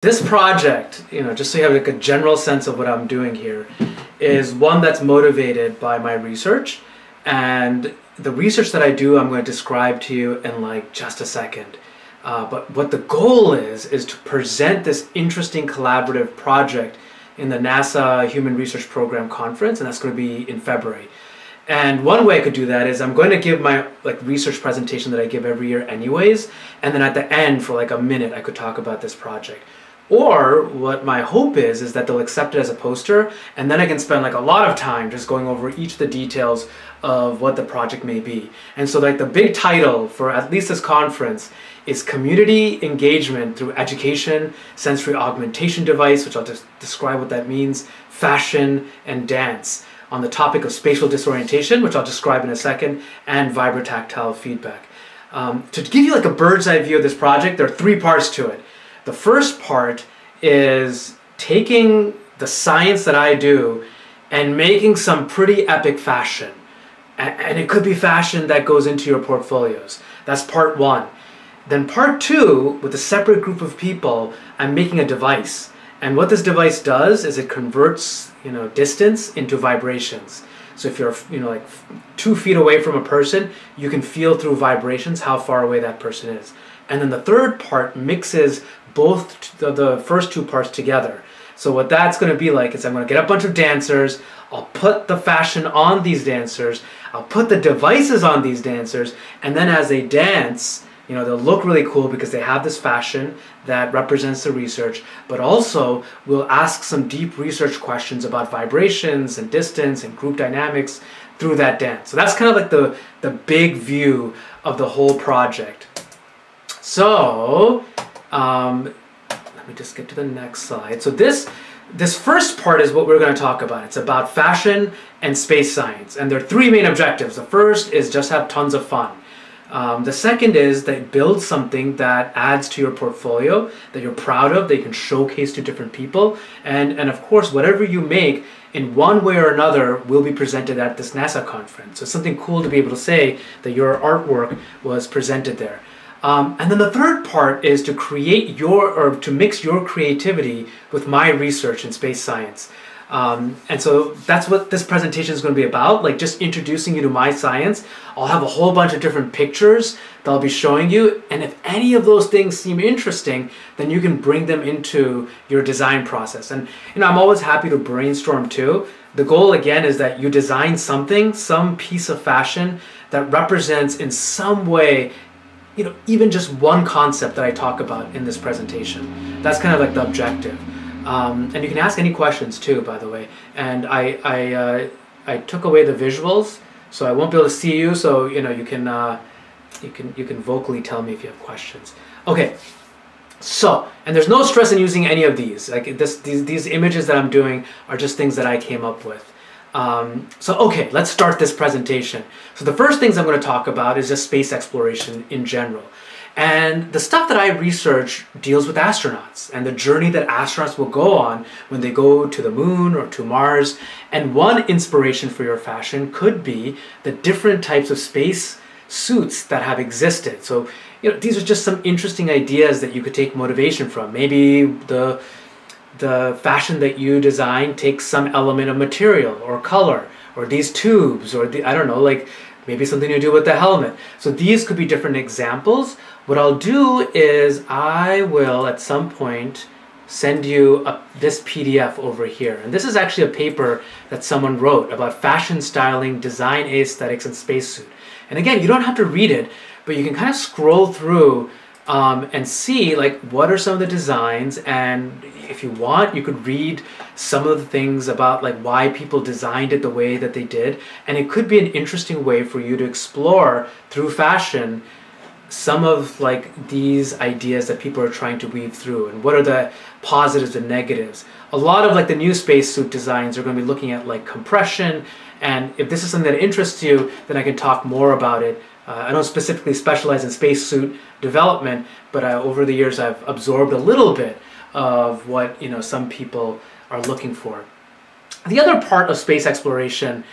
This project, just so you have like a general sense of what I'm doing here, is one that's motivated by my research. And the research that I do, I'm going to describe to you in like just a second. But what the goal is to present this interesting collaborative project in the NASA Human Research Program conference, and that's going to be in February. And one way I could do that is I'm going to give my research presentation that I give every year anyways, and then at the end for like a minute I could talk about this project. Or what my hope is that they'll accept it as a poster, and then I can spend like a lot of time just going over each of the details of what the project may be. And so like the big title for at least this conference is Community Engagement Through Education, Sensory Augmentation Device, which I'll just describe what that means, Fashion, and Dance, on the topic of spatial disorientation, which I'll describe in a second, and vibrotactile feedback. To give you like a bird's eye view of this project, there are three parts to it. The first part is taking the science that I do and making some pretty epic fashion. And it could be fashion that goes into your portfolios. That's part one. Then part two, with a separate group of people, I'm making a device. And what this device does is it converts, distance into vibrations. So if you're, like 2 feet away from a person, you can feel through vibrations how far away that person is. And then the third part mixes both the first two parts together. So what that's going to be like is I'm going to get a bunch of dancers, I'll put the fashion on these dancers, I'll put the devices on these dancers, and then as they dance, they'll look really cool because they have this fashion that represents the research, but also we'll ask some deep research questions about vibrations and distance and group dynamics through that dance. So that's kind of like the big view of the whole project. So, let me just get to the next slide. So this first part is what we're going to talk about. It's about fashion and space science. And there are three main objectives. The first is just have tons of fun. The second is that build something that adds to your portfolio, that you're proud of, that you can showcase to different people. And of course, whatever you make in one way or another will be presented at this NASA conference. So it's something cool to be able to say that your artwork was presented there. And then the third part is to to mix your creativity with my research in space science. And so that's what this presentation is going to be about, like just introducing you to my science. I'll have a whole bunch of different pictures that I'll be showing you. And if any of those things seem interesting, then you can bring them into your design process. And I'm always happy to brainstorm too. The goal again is that you design something, some piece of fashion that represents in some way even just one concept that I talk about in this presentation. That's kind of like the objective. And you can ask any questions too, by the way. And I took away the visuals, so I won't be able to see you. So you can vocally tell me if you have questions. Okay. So, and there's no stress in using any of these. Like these images that I'm doing are just things that I came up with. Okay, let's start this presentation. So the first things I'm going to talk about is just space exploration in general. And the stuff that I research deals with astronauts and the journey that astronauts will go on when they go to the moon or to Mars. And one inspiration for your fashion could be the different types of space suits that have existed. So, these are just some interesting ideas that you could take motivation from. Maybe the fashion that you design takes some element of material or color or these tubes or maybe something to do with the helmet. So these could be different examples. What I'll do is I will at some point send you this PDF over here. And this is actually a paper that someone wrote about fashion styling, design aesthetics, and spacesuit. And again, you don't have to read it, but you can kind of scroll through and see what are some of the designs, and if you want you could read some of the things about why people designed it the way that they did, and it could be an interesting way for you to explore through fashion some of these ideas that people are trying to weave through, and what are the positives and negatives. A lot of the new spacesuit designs are going to be looking at compression, and if this is something that interests you, then I can talk more about it. I don't specifically specialize in spacesuit development, but over the years I've absorbed a little bit of what some people are looking for. The other part of space exploration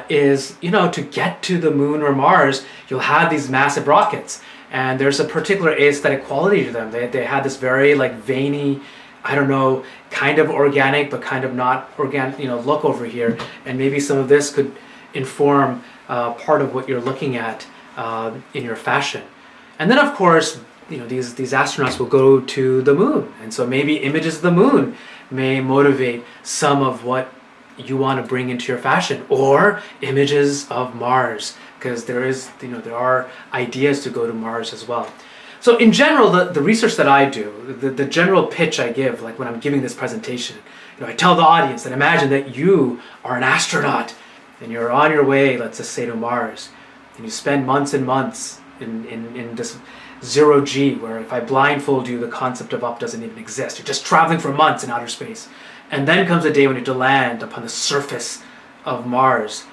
is, to get to the moon or Mars, you'll have these massive rockets. and there's a particular aesthetic quality to them. They had this very like veiny, I don't know, kind of organic but kind of not organic, look over here, and maybe some of this could inform part of what you're looking at in your fashion. And then of course, these astronauts will go to the moon, and so maybe images of the moon may motivate some of what you want to bring into your fashion, or images of Mars, because there are ideas to go to Mars as well. So in general, the research that I do, the general pitch I give, like when I'm giving this presentation, I tell the audience that imagine that you are an astronaut and you're on your way, let's just say, to Mars, and you spend months and months in this zero G, where if I blindfold you, the concept of up doesn't even exist. You're just traveling for months in outer space. And then comes a day when you have to land upon the surface of Mars.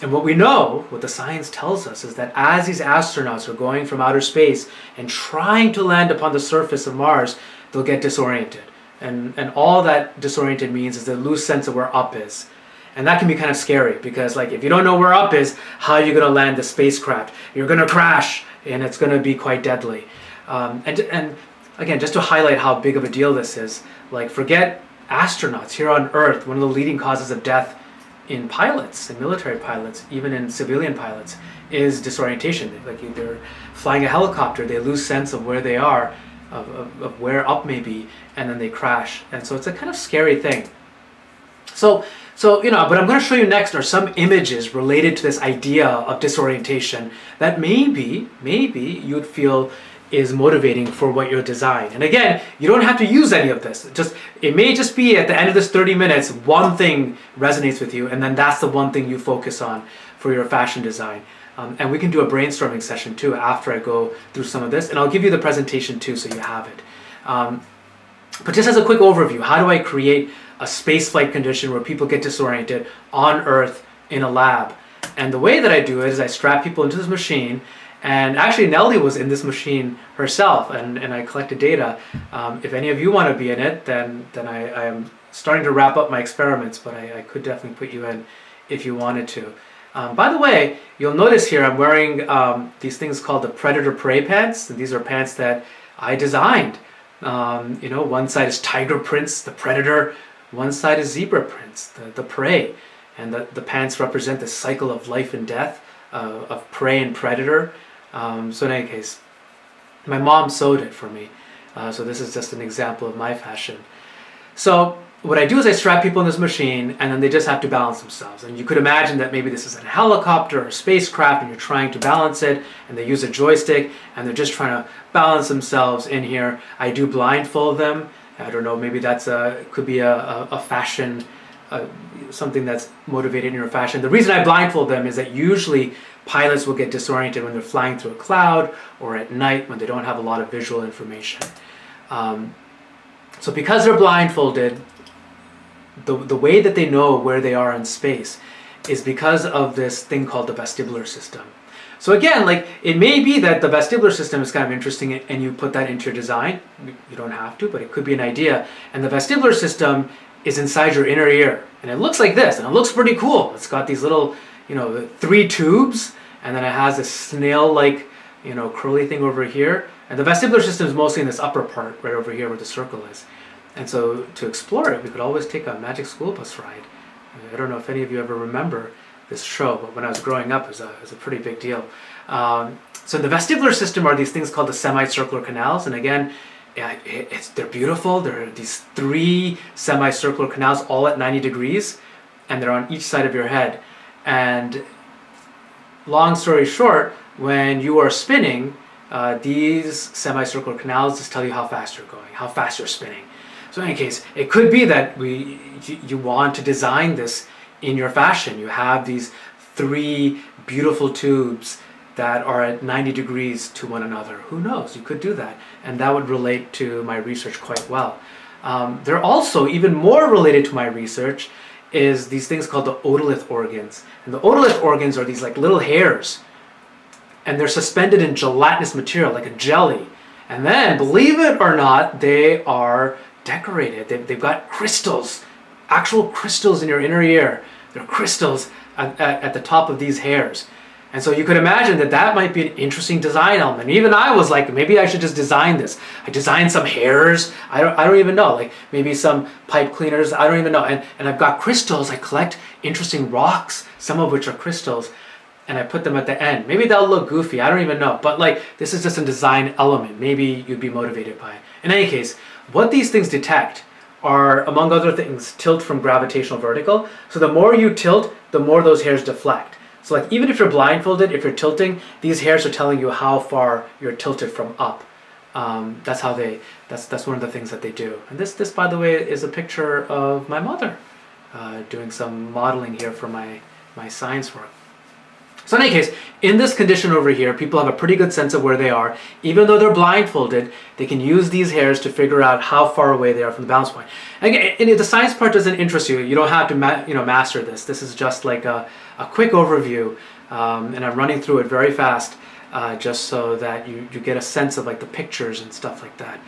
And what we know, what the science tells us, is that as these astronauts are going from outer space and trying to land upon the surface of Mars, they'll get disoriented. And all that disoriented means is they lose sense of where up is. And that can be kind of scary, because like if you don't know where up is, how are you going to land the spacecraft? You're going to crash, and it's going to be quite deadly. And again, just to highlight how big of a deal this is, like forget astronauts here on Earth. One of the leading causes of death in pilots, in military pilots, even in civilian pilots, is disorientation. Like they're flying a helicopter, they lose sense of where they are, of where up may be, and then they crash. And so it's a kind of scary thing. So what I'm going to show you next are some images related to this idea of disorientation that maybe you would feel is motivating for what you design. And again, you don't have to use any of this. It may just be at the end of this 30 minutes, one thing resonates with you, and then that's the one thing you focus on for your fashion design. And we can do a brainstorming session too after I go through some of this, and I'll give you the presentation too so you have it. But just as a quick overview, how do I create a spaceflight condition where people get disoriented on Earth in a lab? And the way that I do it is I strap people into this machine. And actually Nellie was in this machine herself, and I collected data. If any of you want to be in it, then I am starting to wrap up my experiments, but I could definitely put you in if you wanted to. By the way, you'll notice here I'm wearing these things called the predator-prey pants. And these are pants that I designed. One side is tiger prints, the predator. One side is zebra prints, the prey. And the pants represent the cycle of life and death of prey and predator. So in any case, my mom sewed it for me. So this is just an example of my fashion. So what I do is I strap people in this machine, and then they just have to balance themselves. And you could imagine that maybe this is a helicopter or a spacecraft, and you're trying to balance it, and they use a joystick, and they're just trying to balance themselves in here. I do blindfold them. I don't know, maybe could be a fashion, something that's motivated in your fashion. The reason I blindfold them is that usually pilots will get disoriented when they're flying through a cloud or at night when they don't have a lot of visual information. So because they're blindfolded, the way that they know where they are in space is because of this thing called the vestibular system. So again, like it may be that the vestibular system is kind of interesting and you put that into your design. You don't have to, but it could be an idea. And the vestibular system is inside your inner ear, and it looks like this, and it looks pretty cool. It's got these little, 3 tubes, and then it has this snail-like, curly thing over here. And the vestibular system is mostly in this upper part, right over here where the circle is. And so to explore it, we could always take a magic school bus ride. I don't know if any of you ever remember this show, but when I was growing up, it was a pretty big deal. So the vestibular system are these things called the semicircular canals, and again, they're beautiful. There are these 3 semicircular canals all at 90 degrees, and they're on each side of your head. And long story short, when you are spinning, these semicircular canals just tell you how fast you're going, how fast you're spinning. So in any case, it could be that you want to design this in your fashion. You have these 3 beautiful tubes that are at 90 degrees to one another. Who knows? You could do that. And that would relate to my research quite well. They're also, even more related to my research, is these things called the otolith organs. And the otolith organs are these like little hairs. And they're suspended in gelatinous material, like a jelly. And then, believe it or not, they are decorated. They've got crystals, actual crystals in your inner ear. There are crystals at the top of these hairs. And so you could imagine that that might be an interesting design element. Even I was like, maybe I should just design this. I designed some hairs. I don't even know. Like maybe some pipe cleaners. I don't even know. And I've got crystals. I collect interesting rocks, some of which are crystals, and I put them at the end. Maybe they'll look goofy. I don't even know. But like this is just a design element. Maybe you'd be motivated by it. In any case, what these things detect are, among other things, tilt from gravitational vertical. So the more you tilt, the more those hairs deflect. So like even if you're blindfolded, if you're tilting, these hairs are telling you how far you're tilted from up. That's how that's one of the things that they do. And this by the way is a picture of my mother doing some modeling here for my science work. So in any case, in this condition over here, people have a pretty good sense of where they are. Even though they're blindfolded, they can use these hairs to figure out how far away they are from the balance point. And again, if the science part doesn't interest you, you don't have to master this. This is just like a quick overview, and I'm running through it very fast, just so that you get a sense of like the pictures and stuff like that.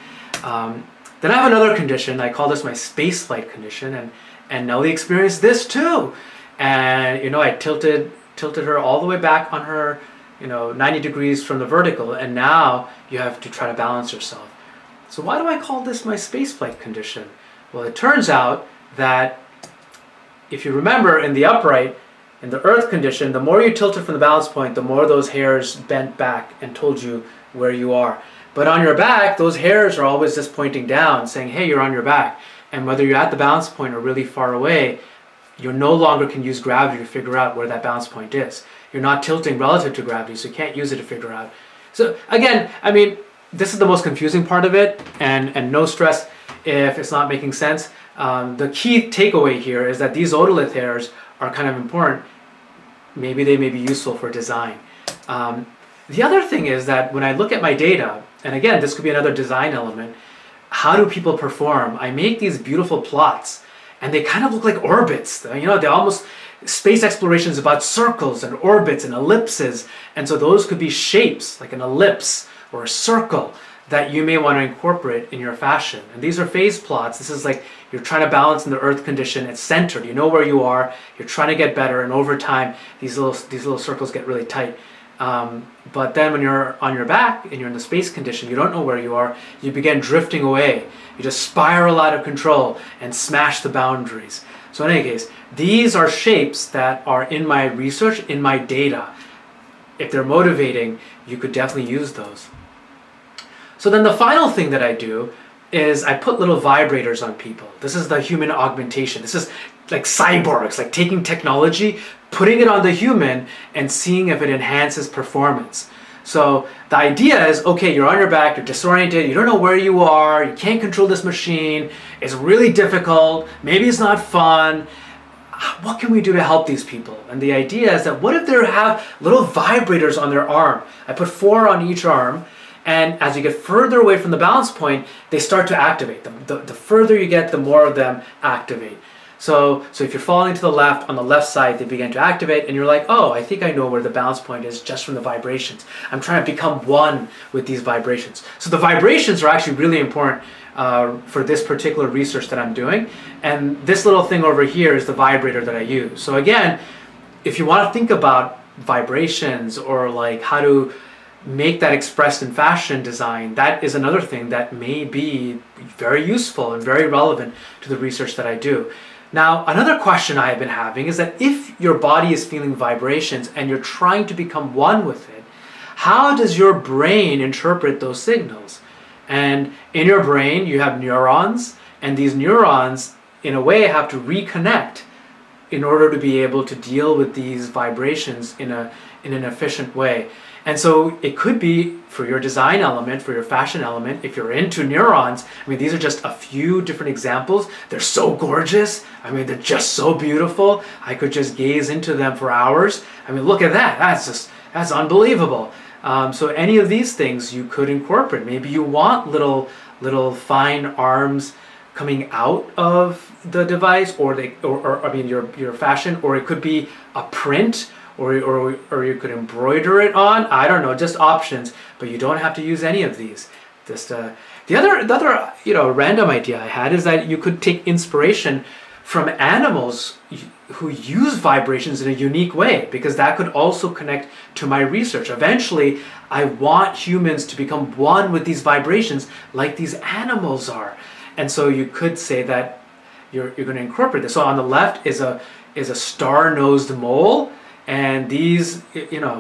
Then I have another condition. I call this my space flight condition, and Nellie experienced this too. And I tilted her all the way back on her 90 degrees from the vertical, and now you have to try to balance yourself. So why do I call this my spaceflight condition? Well, it turns out that if you remember in the upright, in the earth condition, the more you tilted from the balance point, the more those hairs bent back and told you where you are. But on your back, those hairs are always just pointing down, saying, hey, you're on your back. And whether you're at the balance point or really far away, you no longer can use gravity to figure out where that balance point is. You're not tilting relative to gravity, so you can't use it to figure out. So again, I mean, this is the most confusing part of it, and no stress if it's not making sense. The key takeaway here is that these otolith hairs are kind of important. Maybe they may be useful for design. The other thing is that when I look at my data, and again, this could be another design element, how do people perform? I make these beautiful plots, and they kind of look like orbits. They almost, space exploration is about circles and orbits and ellipses. And so those could be shapes, like an ellipse or a circle, that you may want to incorporate in your fashion. And these are phase plots. This is like you're trying to balance in the earth condition. It's centered. You know where you are. You're trying to get better. And over time, these little circles get really tight. But then when you're on your back and you're in the space condition, you don't know where you are, you begin drifting away. You just spiral out of control and smash the boundaries. So in any case, these are shapes that are in my research, in my data. If they're motivating, you could definitely use those. So then the final thing that I do is I put little vibrators on people. This is the human augmentation. This is like cyborgs, like taking technology, putting it on the human and seeing if it enhances performance. So the idea is, okay, you're on your back, you're disoriented, you don't know where you are, you can't control this machine, it's really difficult, maybe it's not fun. What can we do to help these people? And the idea is that what if they have little vibrators on their arm? I put 4 on each arm, and as you get further away from the balance point, they start to activate. The further you get, the more of them activate. So if you're falling to the left, on the left side, they begin to activate, and you're like, oh, I think I know where the balance point is just from the vibrations. I'm trying to become one with these vibrations. So the vibrations are actually really important for this particular research that I'm doing. And this little thing over here is the vibrator that I use. So again, if you want to think about vibrations or like how to make that expressed in fashion design, that is another thing that may be very useful and very relevant to the research that I do. Now, another question I have been having is that if your body is feeling vibrations and you're trying to become one with it, how does your brain interpret those signals? And in your brain, you have neurons, and these neurons, in a way, have to reconnect in order to be able to deal with these vibrations in an efficient way. And so it could be for your design element, for your fashion element, if you're into neurons. I mean, these are just a few different examples. They're so gorgeous. I mean, they're just so beautiful. I could just gaze into them for hours. I mean, look at that. That's unbelievable. So any of these things you could incorporate. Maybe you want little fine arms coming out of the device, or your fashion, or it could be a print. Or you could embroider it on. I don't know, just options. But you don't have to use any of these. Just the other random idea I had is that you could take inspiration from animals who use vibrations in a unique way, because that could also connect to my research. Eventually, I want humans to become one with these vibrations like these animals are. And so you could say that you're going to incorporate this. So on the left is a star-nosed mole, and these,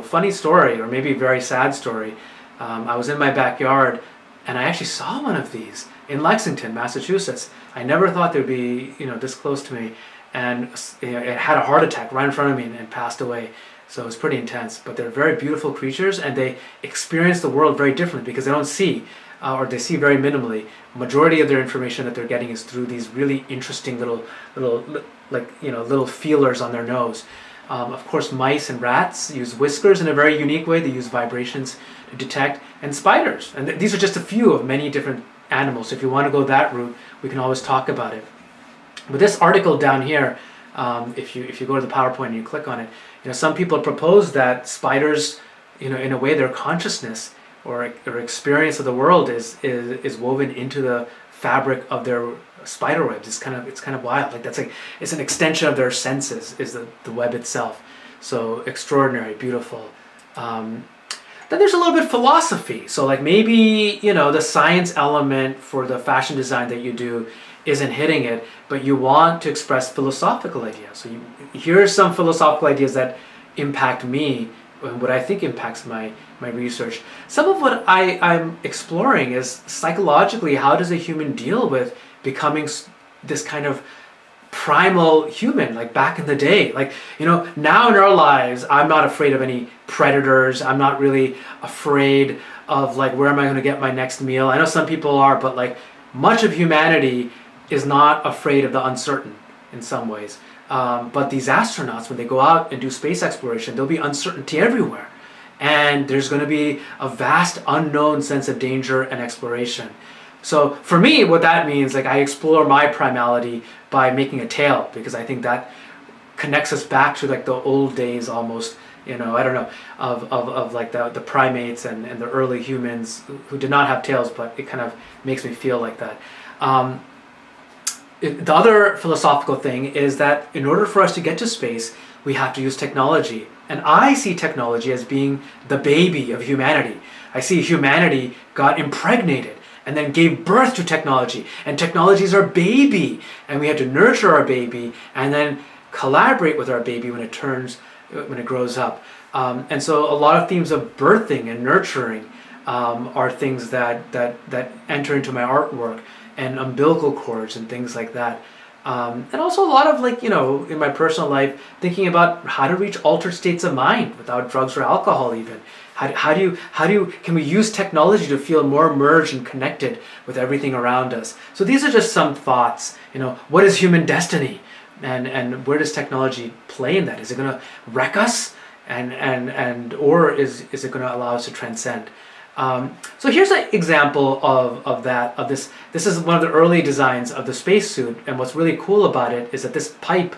funny story, or maybe a very sad story. I was in my backyard and I actually saw one of these in Lexington, Massachusetts. I never thought they'd be, this close to me. And it had a heart attack right in front of me and passed away. So it was pretty intense. But they're very beautiful creatures, and they experience the world very differently because they don't see, or they see very minimally. Majority of their information that they're getting is through these really interesting little feelers on their nose. Of course, mice and rats use whiskers in a very unique way. They use vibrations to detect, and spiders. And these are just a few of many different animals. So if you want to go that route, we can always talk about it. But this article down here, if you go to the PowerPoint and you click on it, some people propose that spiders, in a way, their consciousness or experience of the world is woven into the fabric of their spider webs. It's kind of wild. It's an extension of their senses, is the web itself. So extraordinary, beautiful. Then there's a little bit of philosophy. So maybe the science element for the fashion design that you do isn't hitting it, but you want to express philosophical ideas. So here's some philosophical ideas that impact me and what I think impacts my research. Some of what I'm exploring is psychologically, how does a human deal with becoming this kind of primal human, like back in the day. Now in our lives, I'm not afraid of any predators. I'm not really afraid of where am I going to get my next meal. I know some people are, but much of humanity is not afraid of the uncertain in some ways. But these astronauts, when they go out and do space exploration, there'll be uncertainty everywhere. And there's going to be a vast unknown sense of danger and exploration. So for me, what that means, I explore my primality by making a tail, because I think that connects us back to the old days almost, I don't know, of the primates and the early humans who did not have tails, but it kind of makes me feel like that. The other philosophical thing is that in order for us to get to space, we have to use technology. And I see technology as being the baby of humanity. I see humanity got impregnated and then gave birth to technology. And technology is our baby. And we have to nurture our baby and then collaborate with our baby when it grows up. And so a lot of themes of birthing and nurturing are things that enter into my artwork, and umbilical cords and things like that. And also a lot of in my personal life, thinking about how to reach altered states of mind without drugs or alcohol even. Can we use technology to feel more merged and connected with everything around us? So these are just some thoughts. What is human destiny? And where does technology play in that? Is it going to wreck us? Or is it going to allow us to transcend? So here's an example of this. This is one of the early designs of the spacesuit, and what's really cool about it is that this pipe,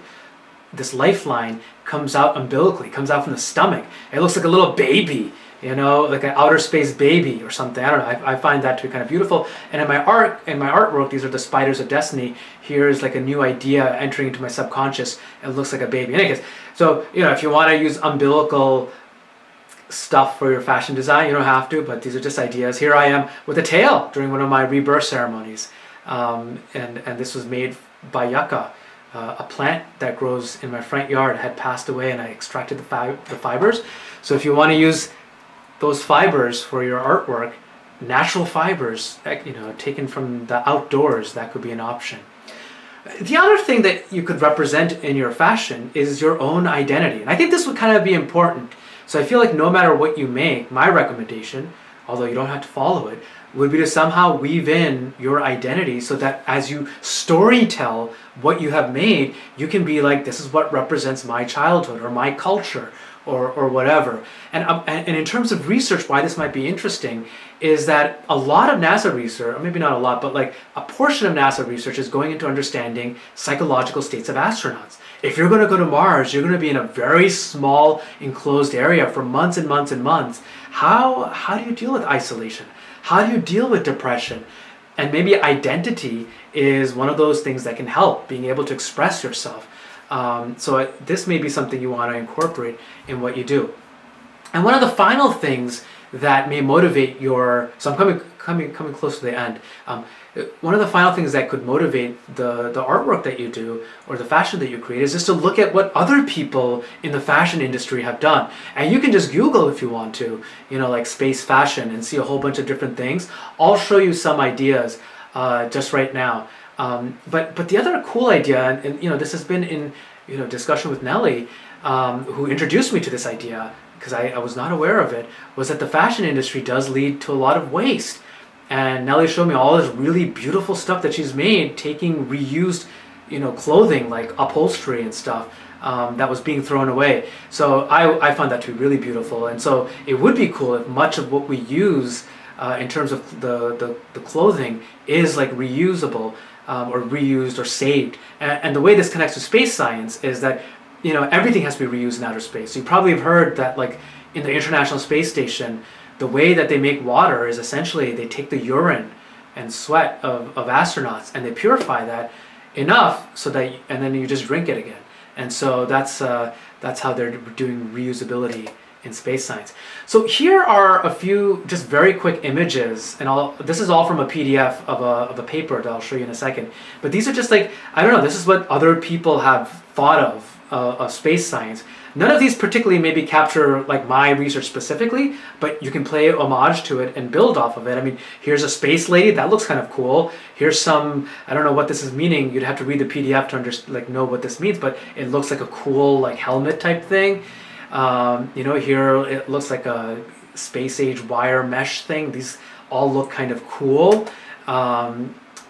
this lifeline, comes out umbilically, comes out from the stomach. It looks like a little baby, like an outer space baby or something. I don't know. I find that to be kind of beautiful. And in my artwork, these are the spiders of destiny. Here's a new idea entering into my subconscious. It looks like a baby. In any case, so if you want to use umbilical stuff for your fashion design, you don't have to, but these are just ideas. Here I am with a tail during one of my rebirth ceremonies, and this was made by yucca, a plant that grows in my front yard. Had passed away, and I extracted the fibers. So if you want to use those fibers for your artwork, natural fibers, taken from the outdoors, that could be an option. The other thing that you could represent in your fashion is your own identity, and I think this would kind of be important. So I feel like no matter what you make, my recommendation, although you don't have to follow it, would be to somehow weave in your identity so that as you story tell what you have made, you can be like, this is what represents my childhood or my culture or whatever. And in terms of research, why this might be interesting is that a lot of NASA research, or maybe not a lot, but a portion of NASA research is going into understanding psychological states of astronauts. If you're going to go to Mars, you're going to be in a very small enclosed area for months and months and months. How do you deal with isolation? How do you deal with depression? And maybe identity is one of those things that can help, being able to express yourself. This may be something you want to incorporate in what you do. And one of the final things that may motivate your, so I'm coming close to the end. One of the final things that could motivate the artwork that you do or the fashion that you create is just to look at what other people in the fashion industry have done. And you can just Google if you want to, like space fashion, and see a whole bunch of different things. I'll show you some ideas just right now. But the other cool idea, and this has been in discussion with Nellie, who introduced me to this idea, because I was not aware of it, was that the fashion industry does lead to a lot of waste. And Nellie showed me all this really beautiful stuff that she's made, taking reused, clothing like upholstery and stuff that was being thrown away. So I found that to be really beautiful. And so it would be cool if much of what we use in terms of the clothing is like reusable or reused or saved. And the way this connects to space science is that everything has to be reused in outer space. So you probably have heard that, like in the International Space Station, the way that they make water is essentially they take the urine and sweat of astronauts and they purify that enough so that, and then you just drink it again. And so that's how they're doing reusability in space science. So here are a few just very quick images, and this is all from a PDF of a paper that I'll show you in a second. But these are just like, I don't know, this is what other people have thought of space science. None of these particularly maybe capture like my research specifically, but you can play homage to it and build off of it. I mean, here's a space lady, that looks kind of cool. Here's some, I don't know what this is meaning. You'd have to read the PDF to know what this means, but it looks like a cool like helmet type thing. Here it looks like a space age wire mesh thing. These all look kind of cool.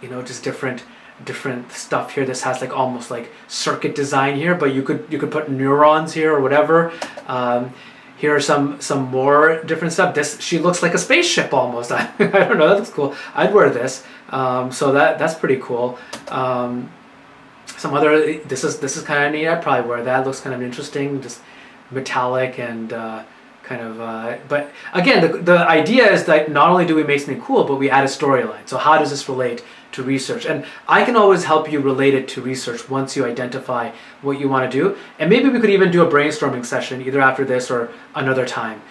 Just different stuff here. This has like almost like circuit design here, but you could put neurons here or whatever. Here are some more different stuff. She looks like a spaceship almost. I don't know, that looks cool. I'd wear this. So that's pretty cool. Some other, this is kind of neat. I'd probably wear that. Looks kind of interesting, just metallic and but again, the idea is that not only do we make something cool, but we add a storyline. So how does this relate to research? And I can always help you relate it to research once you identify what you want to do. And maybe we could even do a brainstorming session either after this or another time,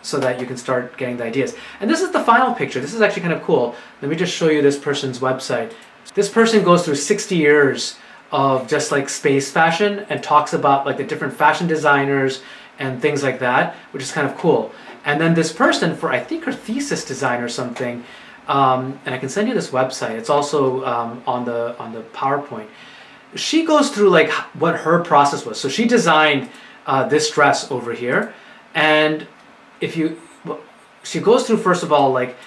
so that you can start getting the ideas. And this is the final picture. This is actually kind of cool. Let me just show you this person's website. This person goes through 60 years of just like space fashion and talks about like the different fashion designers and things like that, which is kind of cool. And then this person, for I think her thesis design or something, and I can send you this website. It's also on the PowerPoint. She goes through like what her process was. So she designed this dress over here, and she goes through first of all like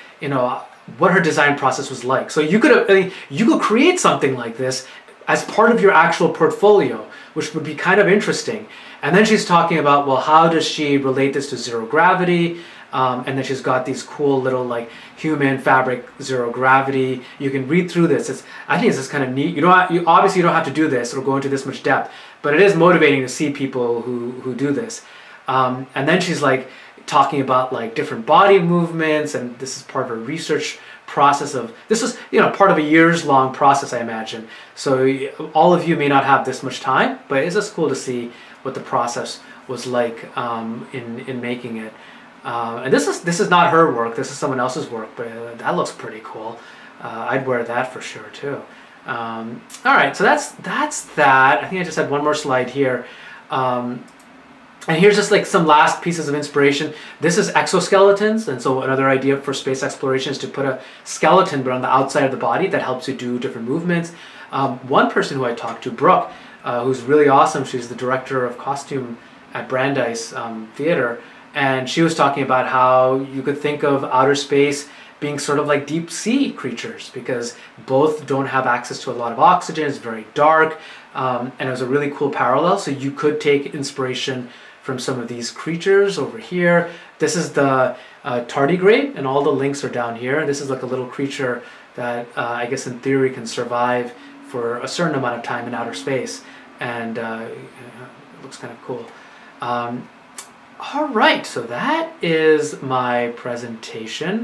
what her design process was like. So you could create something like this as part of your actual portfolio, which would be kind of interesting. And then she's talking about, well, how does she relate this to zero gravity? And then she's got these cool little like human fabric zero gravity. You can read through this. I think it's just kind of neat. You obviously don't have to do this or go into this much depth, but it is motivating to see people who do this. And then she's like talking about like different body movements, and this is part of her research process this is part of a years-long process, I imagine. So all of you may not have this much time, but it's just cool to see what the process was like in making it. And this is not her work. This is someone else's work, but that looks pretty cool. I'd wear that for sure too. All right, so that's that. I think I just had one more slide here. And here's just like some last pieces of inspiration. This is exoskeletons, and so another idea for space exploration is to put a skeleton but on the outside of the body that helps you do different movements. One person who I talked to, Brooke, who's really awesome, she's the director of costume at Brandeis Theater, and she was talking about how you could think of outer space being sort of like deep sea creatures, because both don't have access to a lot of oxygen, it's very dark, and it was a really cool parallel. So you could take inspiration from some of these creatures over here. This is the tardigrade, and all the links are down here. This is like a little creature that I guess in theory can survive for a certain amount of time in outer space, and it looks kind of cool. All right, so that is my presentation.